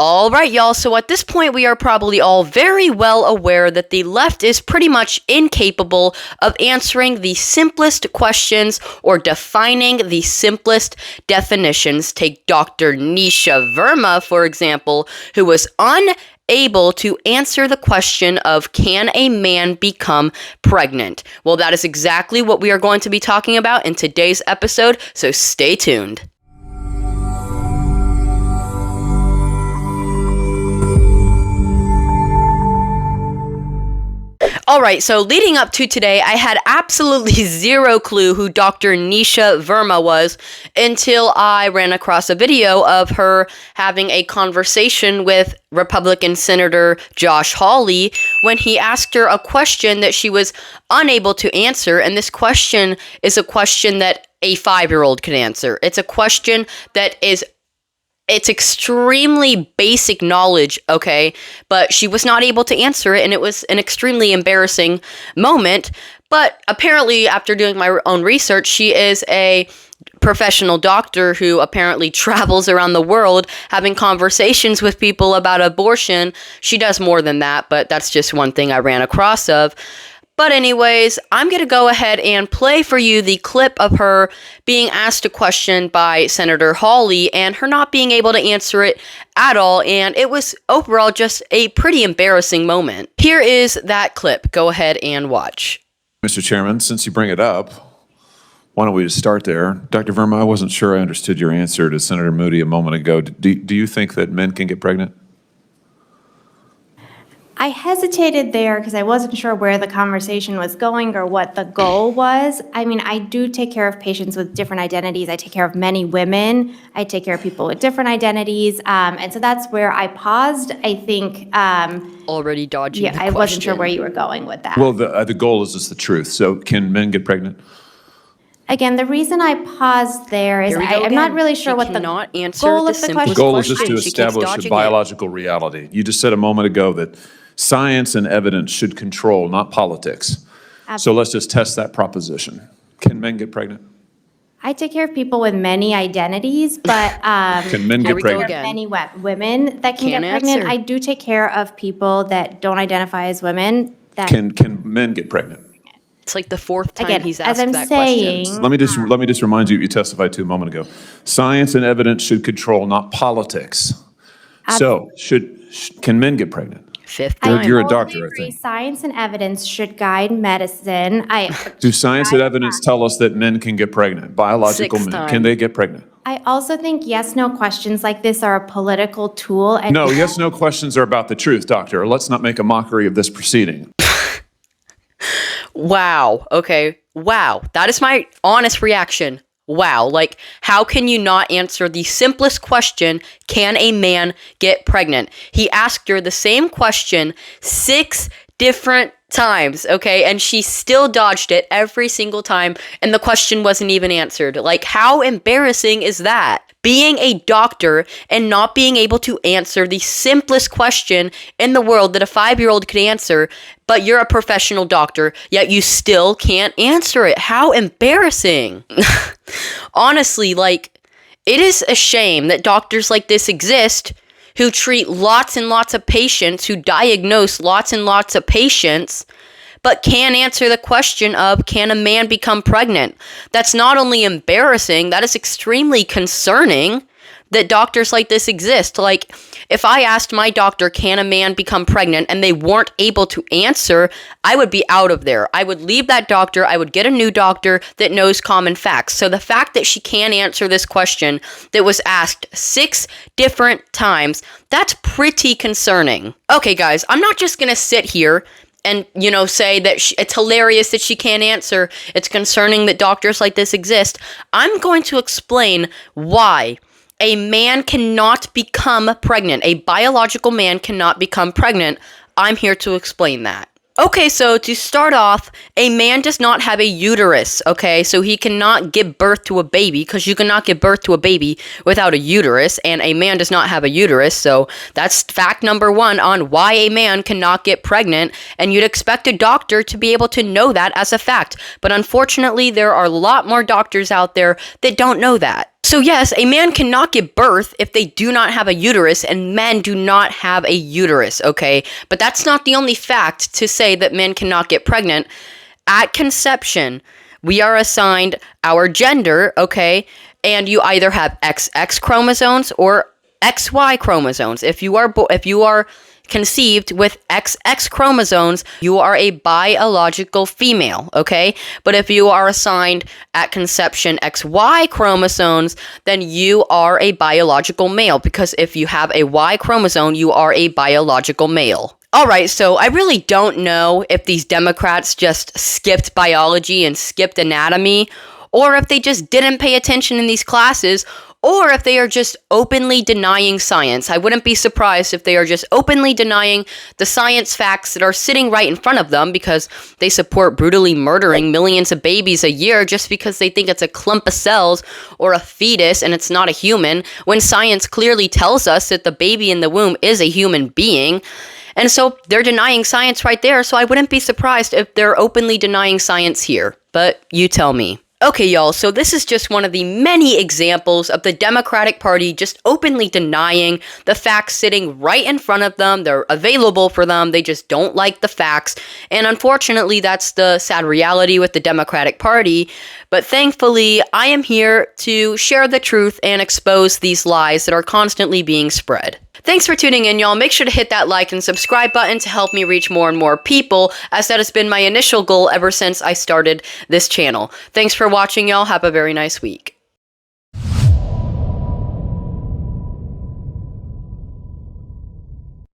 All right, y'all, so at this point we are probably all very well aware that the left is pretty much incapable of answering the simplest questions or defining the simplest definitions. Take Dr. Nisha Verma, for example, who was unable to answer the question of can a man become pregnant? Well, that is exactly what we are going to be talking about in today's episode, so stay tuned. Alright, so leading up to today, I had absolutely zero clue who Dr. Nisha Verma was until I ran across a video of her having a conversation with Republican Senator Josh Hawley when he asked her a question that she was unable to answer, and this question is a question that a 5-year-old could answer. It's a question that it's extremely basic knowledge, okay? But she was not able to answer it, and it was an extremely embarrassing moment. But apparently, after doing my own research, she is a professional doctor who apparently travels around the world having conversations with people about abortion. She does more than that, but that's just one thing I ran across of. But anyways, I'm going to go ahead and play for you the clip of her being asked a question by Senator Hawley and her not being able to answer it at all. And it was overall just a pretty embarrassing moment. Here is that clip. Go ahead and watch. Mr. Chairman, since you bring it up, why don't we just start there? Dr. Verma, I wasn't sure I understood your answer to Senator Moody a moment ago. Do you think that men can get pregnant? I hesitated there because I wasn't sure where the conversation was going or what the goal was. I mean, I do take care of patients with different identities. I take care of many women. I take care of people with different identities. And so that's where I paused. I think... Already dodging the question. I wasn't sure where you were going with that. Well, the goal is just the truth. So can men get pregnant? Again, the reason I paused there is I'm not really sure what the goal of the question is. The goal is just to establish a biological reality. You just said a moment ago that science and evidence should control, not politics. Absolutely. So let's just test that proposition. Can men get pregnant? I take care of people with many identities, but can men get pregnant? Many women that can get pregnant. I do take care of people that don't identify as women. Can men get pregnant? It's like the fourth time he's asked that question. Let me just remind you what you testified to a moment ago. Science and evidence should control, not politics. Absolutely. So can men get pregnant? Fifth time. You're a doctor, I think. Science and evidence should guide medicine. Do science and evidence tell us that men can get pregnant? Biological men, can they get pregnant? I also think yes/no questions like this are a political tool. No, yes/no questions are about the truth, doctor. Let's not make a mockery of this proceeding. Wow. Okay. Wow. That is my honest reaction. Wow. Like, how can you not answer the simplest question, can a man get pregnant? He asked her the same question 6 different times, okay? And she still dodged it every single time, and the question wasn't even answered. Like, how embarrassing is that? Being a doctor and not being able to answer the simplest question in the world that a 5-year-old could answer, but you're a professional doctor, yet you still can't answer it. How embarrassing. Honestly, like, it is a shame that doctors like this exist who treat lots and lots of patients, who diagnose lots and lots of patients, but can't answer the question of, can a man become pregnant? That's not only embarrassing, that is extremely concerning that doctors like this exist. Like, if I asked my doctor, can a man become pregnant, and they weren't able to answer, I would be out of there. I would leave that doctor, I would get a new doctor that knows common facts. So the fact that she can't answer this question that was asked 6 different times, that's pretty concerning. Okay, guys, I'm not just gonna sit here and, say that it's hilarious that she can't answer. It's concerning that doctors like this exist. I'm going to explain why a man cannot become pregnant. A biological man cannot become pregnant. I'm here to explain that. Okay, so to start off, a man does not have a uterus, okay? So he cannot give birth to a baby, because you cannot give birth to a baby without a uterus, and a man does not have a uterus, so that's fact number 1 on why a man cannot get pregnant, and you'd expect a doctor to be able to know that as a fact. But unfortunately, there are a lot more doctors out there that don't know that. So yes, a man cannot give birth if they do not have a uterus, and men do not have a uterus, okay? But that's not the only fact to say that men cannot get pregnant. At conception, we are assigned our gender, okay? And you either have XX chromosomes or XY chromosomes. If you are conceived with XX chromosomes, you are a biological female, okay? But if you are assigned at conception XY chromosomes, then you are a biological male, because if you have a Y chromosome, you are a biological male. Alright, so I really don't know if these Democrats just skipped biology and skipped anatomy, or if they just didn't pay attention in these classes, or if they are just openly denying science. I wouldn't be surprised if they are just openly denying the science facts that are sitting right in front of them, because they support brutally murdering millions of babies a year just because they think it's a clump of cells or a fetus and it's not a human, when science clearly tells us that the baby in the womb is a human being. And so they're denying science right there, so I wouldn't be surprised if they're openly denying science here. But you tell me. Okay, y'all, so this is just one of the many examples of the Democratic Party just openly denying the facts sitting right in front of them. They're available for them. They just don't like the facts. And unfortunately, that's the sad reality with the Democratic Party. But thankfully, I am here to share the truth and expose these lies that are constantly being spread. Thanks for tuning in, y'all. Make sure to hit that like and subscribe button to help me reach more and more people, as that has been my initial goal ever since I started this channel. Thanks for watching, y'all. Have a very nice week.